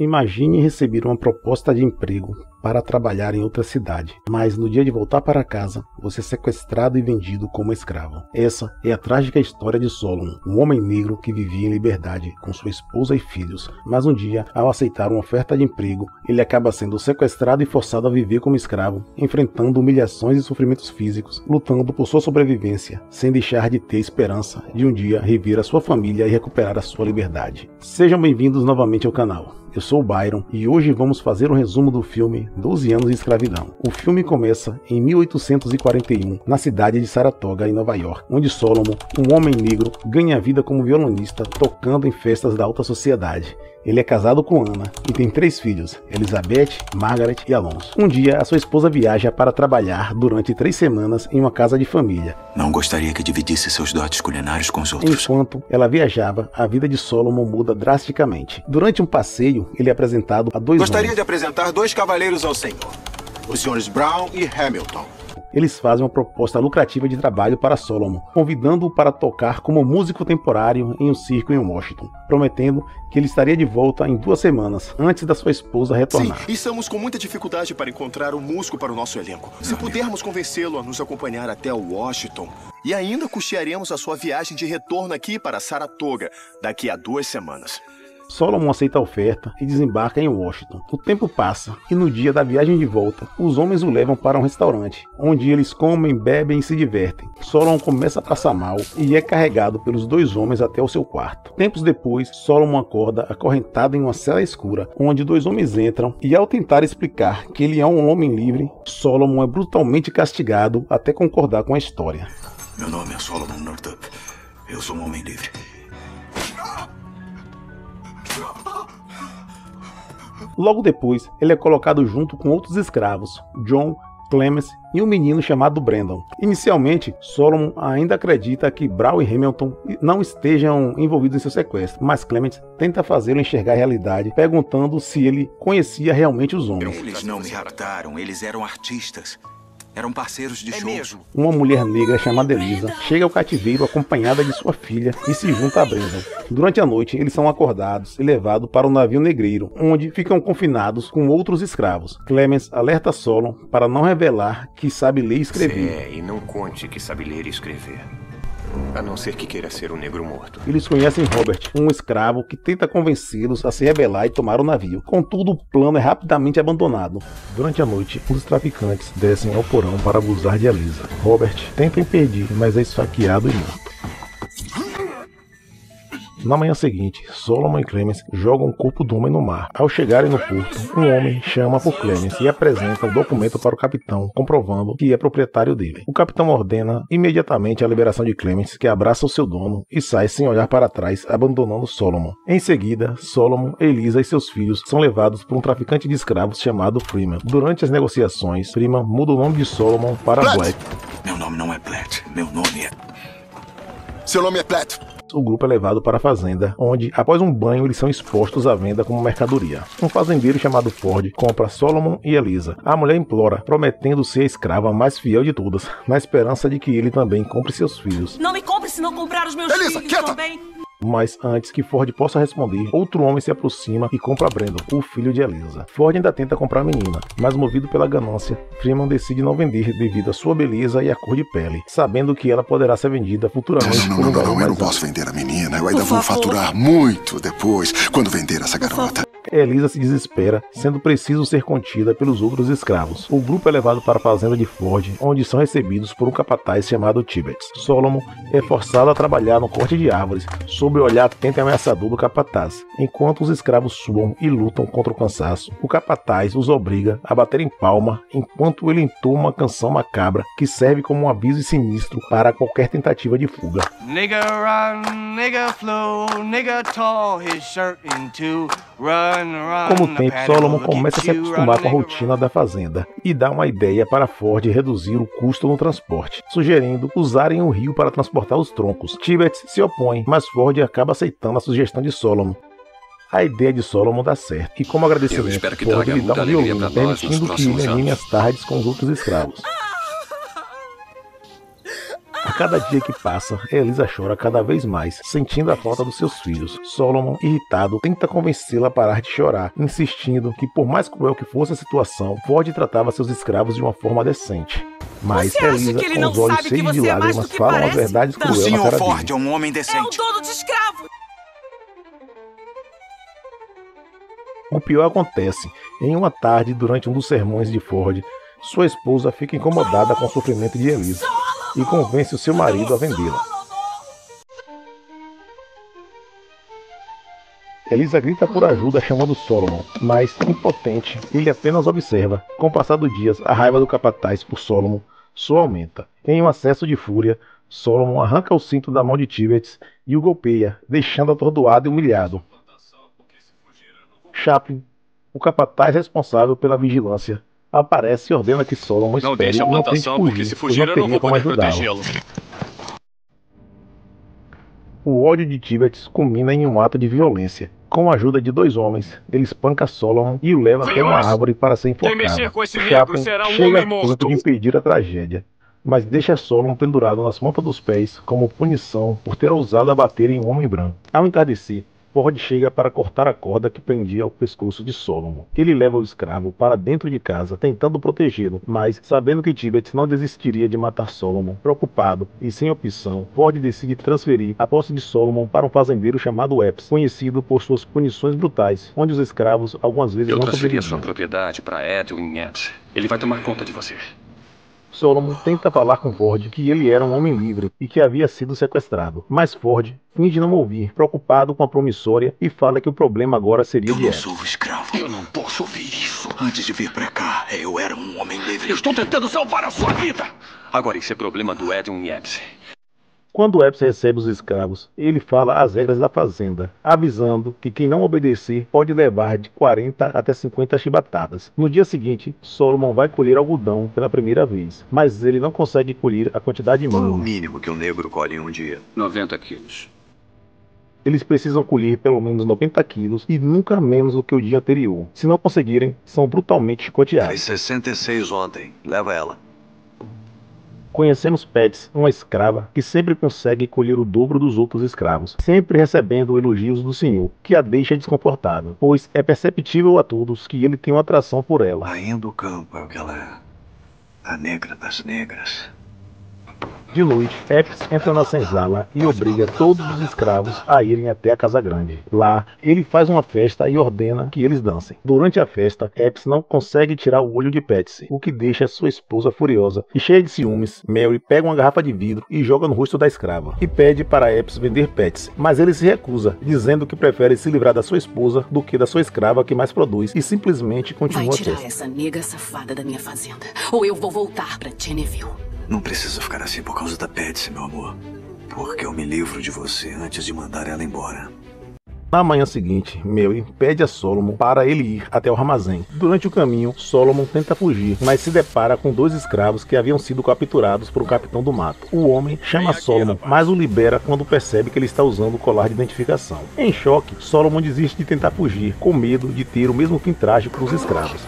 Imagine receber uma proposta de emprego para trabalhar em outra cidade, mas no dia de voltar para casa, você é sequestrado e vendido como escravo. Essa é a trágica história de Solomon, um homem negro que vivia em liberdade com sua esposa e filhos, mas um dia, ao aceitar uma oferta de emprego, ele acaba sendo sequestrado e forçado a viver como escravo, enfrentando humilhações e sofrimentos físicos, lutando por sua sobrevivência, sem deixar de ter esperança de um dia rever a sua família e recuperar a sua liberdade. Sejam bem-vindos novamente ao canal. Eu sou o Byron e hoje vamos fazer um resumo do filme 12 anos de escravidão. O filme começa em 1841, na cidade de Saratoga, em Nova York, onde Solomon, um homem negro, ganha vida como violonista tocando em festas da alta sociedade. Ele é casado com Ana e tem 3 filhos, Elizabeth, Margaret e Alonso. Um dia, a sua esposa viaja para trabalhar durante 3 semanas em uma casa de família. Não gostaria que dividisse seus dotes culinários com os outros. Enquanto ela viajava, a vida de Solomon muda drasticamente. Durante um passeio, ele é apresentado a 2 Gostaria homens. de apresentar 2 cavaleiros ao senhor, os senhores Brown e Hamilton. Eles fazem uma proposta lucrativa de trabalho para Solomon, convidando-o para tocar como músico temporário em um circo em Washington, prometendo que ele estaria de volta em 2 semanas, antes da sua esposa retornar. Sim, e estamos com muita dificuldade para encontrar um músico para o nosso elenco. Se pudermos convencê-lo a nos acompanhar até Washington, e ainda custearemos a sua viagem de retorno aqui para Saratoga, daqui a 2 semanas. Solomon aceita a oferta e desembarca em Washington. O tempo passa e no dia da viagem de volta, os homens o levam para um restaurante, onde eles comem, bebem e se divertem. Solomon começa a passar mal e é carregado pelos 2 homens até o seu quarto. Tempos depois, Solomon acorda acorrentado em uma cela escura, onde 2 homens entram e, ao tentar explicar que ele é um homem livre, Solomon é brutalmente castigado até concordar com a história. Meu nome é Solomon Northup. Eu sou um homem livre. Logo depois, ele é colocado junto com outros escravos, John, Clemens e um menino chamado Brandon. Inicialmente, Solomon ainda acredita que Brown e Hamilton não estejam envolvidos em seu sequestro, mas Clemens tenta fazê-lo enxergar a realidade, perguntando se ele conhecia realmente os homens. Eles não me raptaram, eles eram artistas. Eram parceiros de shows. Uma mulher negra chamada Elisa chega ao cativeiro acompanhada de sua filha e se junta a Brandon. Durante a noite, eles são acordados e levados para o navio negreiro, onde ficam confinados com outros escravos. Clemens alerta Solomon para não revelar que sabe ler e escrever. E não conte que sabe ler e escrever. A não ser que queira ser um negro morto. Eles conhecem Robert, um escravo que tenta convencê-los a se rebelar e tomar o navio. Contudo, o plano é rapidamente abandonado. Durante a noite, os traficantes descem ao porão para abusar de Elisa. Robert tenta impedir, mas é esfaqueado e morto. Na manhã seguinte, Solomon e Clemens jogam o corpo do homem no mar. Ao chegarem no porto, um homem chama por Clemens e apresenta o documento para o capitão, comprovando que é proprietário dele. O capitão ordena imediatamente a liberação de Clemens, que abraça o seu dono e sai sem olhar para trás, abandonando Solomon. Em seguida, Solomon, Elisa e seus filhos são levados por um traficante de escravos chamado Freeman. Durante as negociações, Freeman muda o nome de Solomon para Black. Meu nome não é Platt, meu nome é... Seu nome é Platt. O grupo é levado para a fazenda, onde, após um banho, eles são expostos à venda como mercadoria. Um fazendeiro chamado Ford compra Solomon e Elisa. A mulher implora, prometendo ser a escrava mais fiel de todas, na esperança de que ele também compre seus filhos. Não me compre se não comprar os meus Elisa, filhos quieta! também. Mas antes que Ford possa responder, outro homem se aproxima e compra Brandon, o filho de Elisa. Ford ainda tenta comprar a menina, mas movido pela ganância, Freeman decide não vender devido à sua beleza e à cor de pele, sabendo que ela poderá ser vendida futuramente por um valor Eu mais não alto. posso vender a menina. Eu ainda vou faturar muito depois, quando vender essa garota. Elisa se desespera, sendo preciso ser contida pelos outros escravos. O grupo é levado para a fazenda de Ford, onde são recebidos por um capataz chamado Tibbets. Solomon é forçado a trabalhar no corte de árvores, sob o olhar atento e ameaçador do capataz. Enquanto os escravos suam e lutam contra o cansaço, o capataz os obriga a bater em palma, enquanto ele entoa uma canção macabra que serve como um aviso sinistro para qualquer tentativa de fuga. Nigga run, nigga flow, nigga tore his shirt in two. Run, run. Com o tempo, Solomon começa a se acostumar com a rotina da fazenda e dá uma ideia para Ford reduzir o custo no transporte, sugerindo usarem o rio para transportar os troncos. Tibbets se opõe, mas Ford acaba aceitando a sugestão de Solomon. A ideia de Solomon dá certo, e como agradecimento, Ford lhe dá um violino, permitindo que ele anime as tardes com os outros escravos. A cada dia que passa, Elisa chora cada vez mais, sentindo a falta dos seus filhos. Solomon, irritado, tenta convencê-la a parar de chorar, insistindo que, por mais cruel que fosse a situação, Ford tratava seus escravos de uma forma decente. Mas Elisa, com os olhos cheios de lágrimas, fala as verdades cruéis na cara dele. O Sr. Ford é um homem decente. É o dono de escravo! O pior acontece. Em uma tarde, durante um dos sermões de Ford, sua esposa fica incomodada com o sofrimento de Elisa e convence o seu marido a vendê-la. Elisa grita por ajuda chamando Solomon, mas, impotente, ele apenas observa. Com o passar dos dias, a raiva do capataz por Solomon só aumenta. Em um acesso de fúria, Solomon arranca o cinto da mão de Tibbets e o golpeia, deixando atordoado e humilhado. Chaplin, o capataz responsável pela vigilância, aparece e ordena que Solomon espere e não tente fugir, pois não teria como ajudá-lo. O ódio de Tibbets culmina em um ato de violência. Com a ajuda de 2 homens, ele espanca Solomon e o leva até uma árvore para ser enforcado. Chaplin chega a ponto de impedir a tragédia, mas deixa Solomon pendurado nas pontas dos pés como punição por ter ousado abater em um homem branco. Ao entardecer, Ford chega para cortar a corda que prendia ao pescoço de Solomon. Ele leva o escravo para dentro de casa, tentando protegê-lo, mas, sabendo que Tibbets não desistiria de matar Solomon, preocupado e sem opção, Ford decide transferir a posse de Solomon para um fazendeiro chamado Epps, conhecido por suas punições brutais, onde os escravos algumas vezes não transferi a sua propriedade para Edwin Epps. Ele vai tomar conta de você. Solomon tenta falar com Ford que ele era um homem livre e que havia sido sequestrado, mas Ford finge não ouvir, preocupado com a promissória, e fala que o problema agora seria de Epps. Eu não sou escravo. Eu não posso ouvir isso. Antes de vir pra cá, eu era um homem livre. Eu estou tentando salvar a sua vida. Agora isso é problema do Edwin Epps. Quando Epps recebe os escravos, ele fala as regras da fazenda, avisando que quem não obedecer pode levar de 40 até 50 chibatadas. No dia seguinte, Solomon vai colher algodão pela primeira vez, mas ele não consegue colher a quantidade mínima. Qual é o mínimo que um negro colhe em um dia? 90 quilos. Eles precisam colher pelo menos 90 quilos e nunca menos do que o dia anterior. Se não conseguirem, são brutalmente chicoteados. Fez 66 ontem. Leva ela. Conhecemos Patsy, uma escrava que sempre consegue colher o dobro dos outros escravos, sempre recebendo elogios do senhor, que a deixa desconfortável, pois é perceptível a todos que ele tem uma atração por ela. Rainha do campo é o que ela é. A negra das negras. De noite, Epps entra na senzala e obriga todos os escravos a irem até a casa grande. Lá, ele faz uma festa e ordena que eles dancem. Durante a festa, Epps não consegue tirar o olho de Patsy, o que deixa sua esposa furiosa. E cheia de ciúmes, Mary pega uma garrafa de vidro e joga no rosto da escrava, e pede para Epps vender Patsy, mas ele se recusa, dizendo que prefere se livrar da sua esposa do que da sua escrava que mais produz, e simplesmente continua a festa. Vai tirar essa nega safada da minha fazenda, ou eu vou voltar para Cheneville. Não precisa ficar assim por causa da Patsy, meu amor. Porque eu me livro de você antes de mandar ela embora. Na manhã seguinte, Mary pede a Solomon para ele ir até o armazém. Durante o caminho, Solomon tenta fugir, mas se depara com 2 escravos que haviam sido capturados por um capitão do mato. O homem chama Solomon, mas o libera quando percebe que ele está usando o colar de identificação. Em choque, Solomon desiste de tentar fugir, com medo de ter o mesmo fim trágico dos escravos.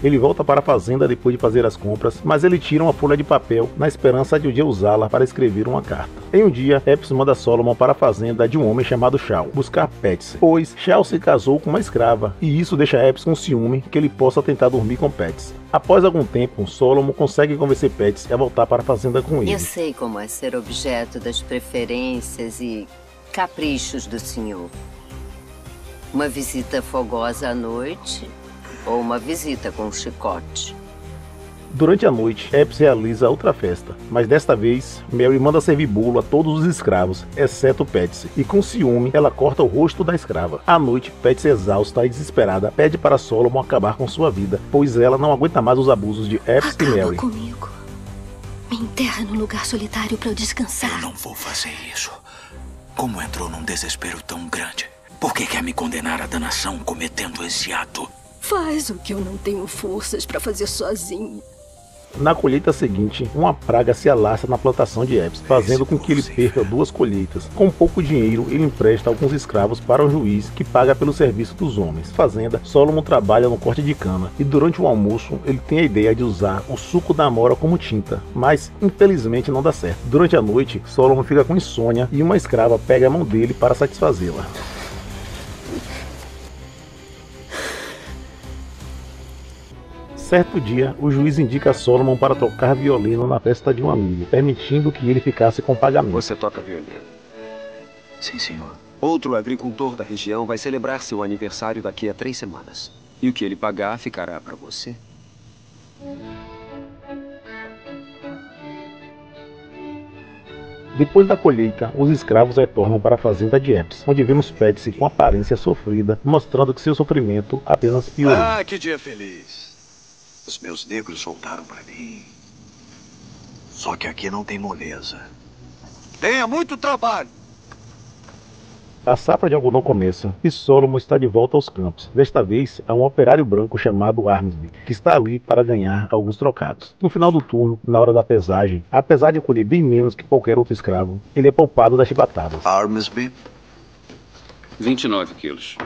Ele volta para a fazenda depois de fazer as compras, mas ele tira uma folha de papel na esperança de um dia usá-la para escrever uma carta. Em um dia, Epps manda Solomon para a fazenda de um homem chamado Shaw buscar Patsy, pois Shaw se casou com uma escrava, e isso deixa Epps com ciúme que ele possa tentar dormir com Patsy. Após algum tempo, Solomon consegue convencer Patsy a voltar para a fazenda com ele. Eu sei como é ser objeto das preferências e caprichos do senhor. Uma visita fogosa à noite ou uma visita com um chicote. Durante a noite, Epps realiza outra festa, mas desta vez, Mary manda servir bolo a todos os escravos, exceto Patsy, e com ciúme, ela corta o rosto da escrava. À noite, Patsy, exausta e desesperada, pede para Solomon acabar com sua vida, pois ela não aguenta mais os abusos de Epps e Mary. Comigo. Me enterra num lugar solitário para eu descansar. Eu não vou fazer isso. Como entrou num desespero tão grande? Por que quer me condenar à danação cometendo esse ato? Faz o que eu não tenho forças para fazer sozinho. Na colheita seguinte, uma praga se alastra na plantação de Epps, fazendo com que ele perca 2 colheitas. Com pouco dinheiro, ele empresta alguns escravos para o juiz, que paga pelo serviço dos homens. Fazenda, Solomon trabalha no corte de cana, e durante o almoço, ele tem a ideia de usar o suco da amora como tinta, mas infelizmente não dá certo. Durante a noite, Solomon fica com insônia e uma escrava pega a mão dele para satisfazê-la. Certo dia, o juiz indica Solomon para tocar violino na festa de um amigo, permitindo que ele ficasse com pagamento. Você toca violino? Sim, senhor. Outro agricultor da região vai celebrar seu aniversário daqui a 3 semanas. E o que ele pagar ficará para você. Depois da colheita, os escravos retornam para a fazenda de Epps, onde vemos Patsy com aparência sofrida, mostrando que seu sofrimento apenas piorou. Ah, que dia feliz. Os meus negros voltaram para mim. Só que aqui não tem moleza. Tenha muito trabalho. A safra de algodão começa e Solomon está de volta aos campos. Desta vez, há um operário branco chamado Armsby, que está ali para ganhar alguns trocados. No final do turno, na hora da pesagem, apesar de colher bem menos que qualquer outro escravo, ele é poupado das chibatadas. Armsby? 29 quilos.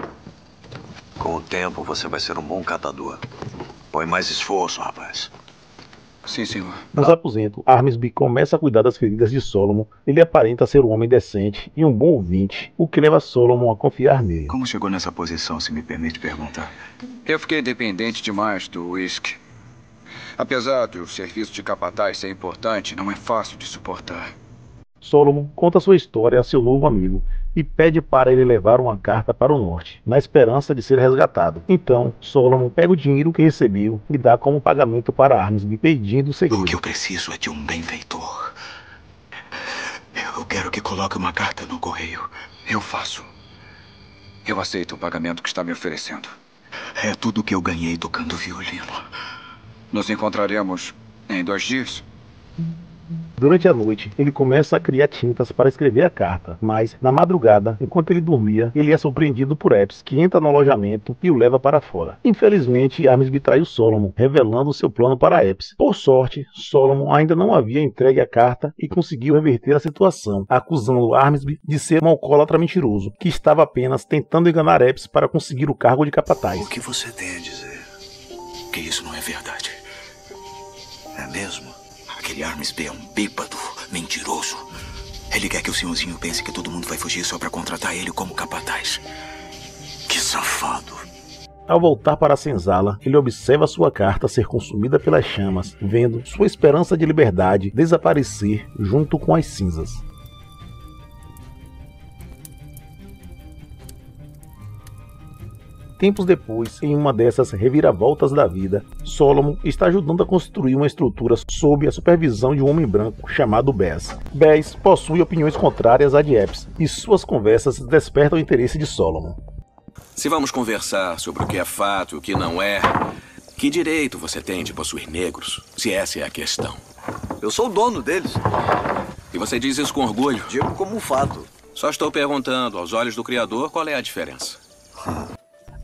Com o tempo, você vai ser um bom catador. Põe mais esforço, rapaz. Sim, senhor. Nos aposentos, Armsby começa a cuidar das feridas de Solomon. Ele aparenta ser um homem decente e um bom ouvinte, o que leva Solomon a confiar nele. Como chegou nessa posição, se me permite perguntar? Eu fiquei dependente demais do uísque. Apesar do serviço de capataz ser importante, não é fácil de suportar. Solomon conta sua história a seu novo amigo e pede para ele levar uma carta para o norte, na esperança de ser resgatado. Então, Solomon pega o dinheiro que recebeu e dá como pagamento para Armsby, pedindo o segredo. O que eu preciso é de um benfeitor. Eu quero que coloque uma carta no correio. Eu faço. Eu aceito o pagamento que está me oferecendo. É tudo que eu ganhei tocando violino. Nos encontraremos em 2 dias. Durante a noite, ele começa a criar tintas para escrever a carta, mas, na madrugada, enquanto ele dormia, ele é surpreendido por Epps, que entra no alojamento e o leva para fora. Infelizmente, Armsby traiu Solomon, revelando seu plano para Epps. Por sorte, Solomon ainda não havia entregue a carta e conseguiu reverter a situação, acusando Armsby de ser um alcoólatra mentiroso, que estava apenas tentando enganar Epps para conseguir o cargo de capataz. O que você tem a dizer? Que isso não é verdade. É mesmo? Aquele Armsby é um bêbado, mentiroso. Ele quer que o senhorzinho pense que todo mundo vai fugir só para contratar ele como capataz. Que safado. Ao voltar para a senzala, ele observa sua carta ser consumida pelas chamas, vendo sua esperança de liberdade desaparecer junto com as cinzas. Tempos depois, em uma dessas reviravoltas da vida, Solomon está ajudando a construir uma estrutura sob a supervisão de um homem branco chamado Bess. Bess possui opiniões contrárias à de Epps, e suas conversas despertam o interesse de Solomon. Se vamos conversar sobre o que é fato e o que não é, que direito você tem de possuir negros, se essa é a questão? Eu sou o dono deles. E você diz isso com orgulho? Digo como um fato. Só estou perguntando, aos olhos do Criador, qual é a diferença?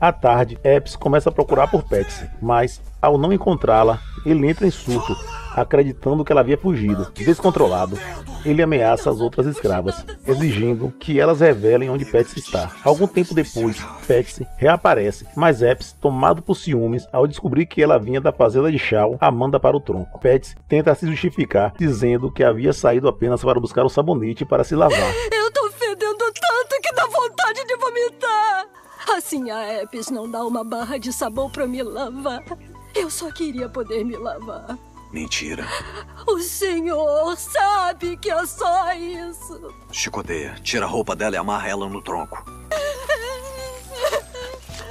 À tarde, Epps começa a procurar por Patsy, mas, ao não encontrá-la, ele entra em surto, acreditando que ela havia fugido. Descontrolado, ele ameaça as outras escravas, exigindo que elas revelem onde Patsy está. Algum tempo depois, Patsy reaparece, mas Epps, tomado por ciúmes, ao descobrir que ela vinha da fazenda de Shaw, a manda para o tronco. Patsy tenta se justificar, dizendo que havia saído apenas para buscar o sabonete para se lavar. Eu tô fedendo tanto que dá vontade de vomitar. Assim a Epps não dá uma barra de sabão pra me lavar. Eu só queria poder me lavar. Mentira. O senhor sabe que é só isso. Chicoteia, tira a roupa dela e amarra ela no tronco.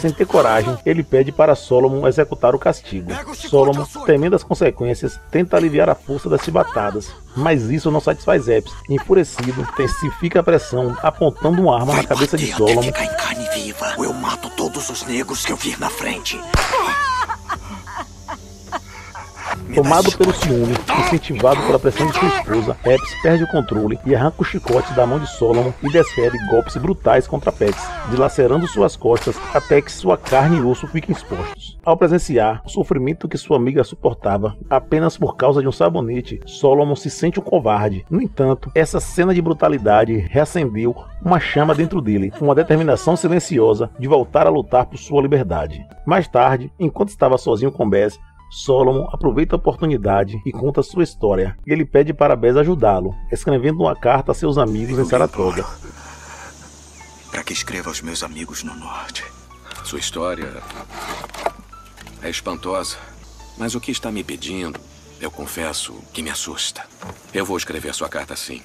Sem ter coragem, ele pede para Solomon executar o castigo. Solomon, temendo as consequências, tenta aliviar a força das chibatadas, mas isso não satisfaz Epps. Enfurecido, intensifica a pressão, apontando uma arma na cabeça de Solomon. Ficar em carne viva, ou eu mato todos os negros que eu vir na frente. Tomado pelo ciúme, incentivado pela pressão de sua esposa, Epps perde o controle e arranca o chicote da mão de Solomon e desfere golpes brutais contra Patsy, dilacerando suas costas até que sua carne e osso fiquem expostos. Ao presenciar o sofrimento que sua amiga suportava apenas por causa de um sabonete, Solomon se sente um covarde. No entanto, essa cena de brutalidade reacendeu uma chama dentro dele, uma determinação silenciosa de voltar a lutar por sua liberdade. Mais tarde, enquanto estava sozinho com Bess, Solomon aproveita a oportunidade e conta sua história. Ele pede para Bess ajudá-lo, escrevendo uma carta a seus amigos em Saratoga. Para que escreva aos meus amigos no norte. Sua história é espantosa, mas o que está me pedindo, eu confesso que me assusta. Eu vou escrever sua carta sim.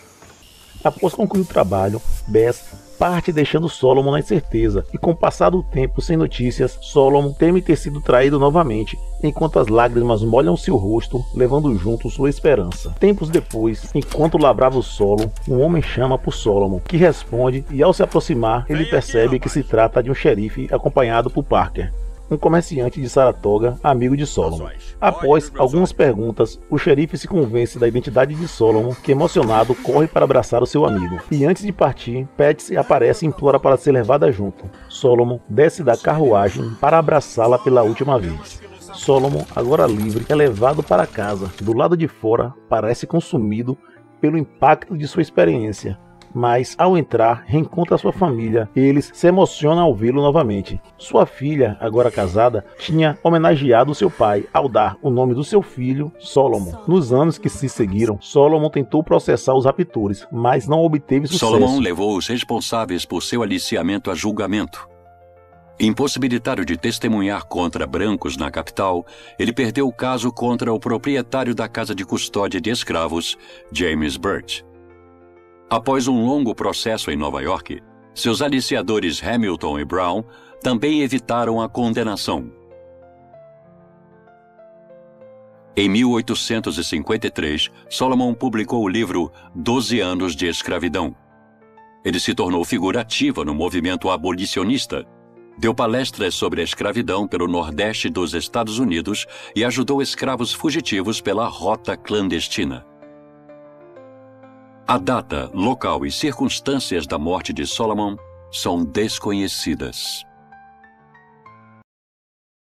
Após concluir o trabalho, Bess parte deixando Solomon na incerteza, e com o passar do tempo sem notícias, Solomon teme ter sido traído novamente, enquanto as lágrimas molham seu rosto, levando junto sua esperança. Tempos depois, enquanto lavrava o solo, um homem chama por Solomon, que responde, e ao se aproximar, ele percebe que se trata de um xerife acompanhado por Parker, um comerciante de Saratoga, amigo de Solomon. Após algumas perguntas, o xerife se convence da identidade de Solomon, que emocionado corre para abraçar o seu amigo. E antes de partir, Patsy aparece e implora para ser levada junto. Solomon desce da carruagem para abraçá-la pela última vez. Solomon, agora livre, é levado para casa. Do lado de fora, parece consumido pelo impacto de sua experiência. Mas, ao entrar, reencontra sua família e eles se emocionam ao vê-lo novamente. Sua filha, agora casada, tinha homenageado seu pai ao dar o nome do seu filho, Solomon. Nos anos que se seguiram, Solomon tentou processar os raptores, mas não obteve sucesso. Solomon levou os responsáveis por seu aliciamento a julgamento. Impossibilitado de testemunhar contra brancos na capital, ele perdeu o caso contra o proprietário da casa de custódia de escravos, James Burt. Após um longo processo em Nova York, seus aliciadores Hamilton e Brown também evitaram a condenação. Em 1853, Solomon publicou o livro 12 Anos de Escravidão. Ele se tornou figura ativa no movimento abolicionista, deu palestras sobre a escravidão pelo Nordeste dos Estados Unidos e ajudou escravos fugitivos pela rota clandestina. A data, local e circunstâncias da morte de Solomon são desconhecidas.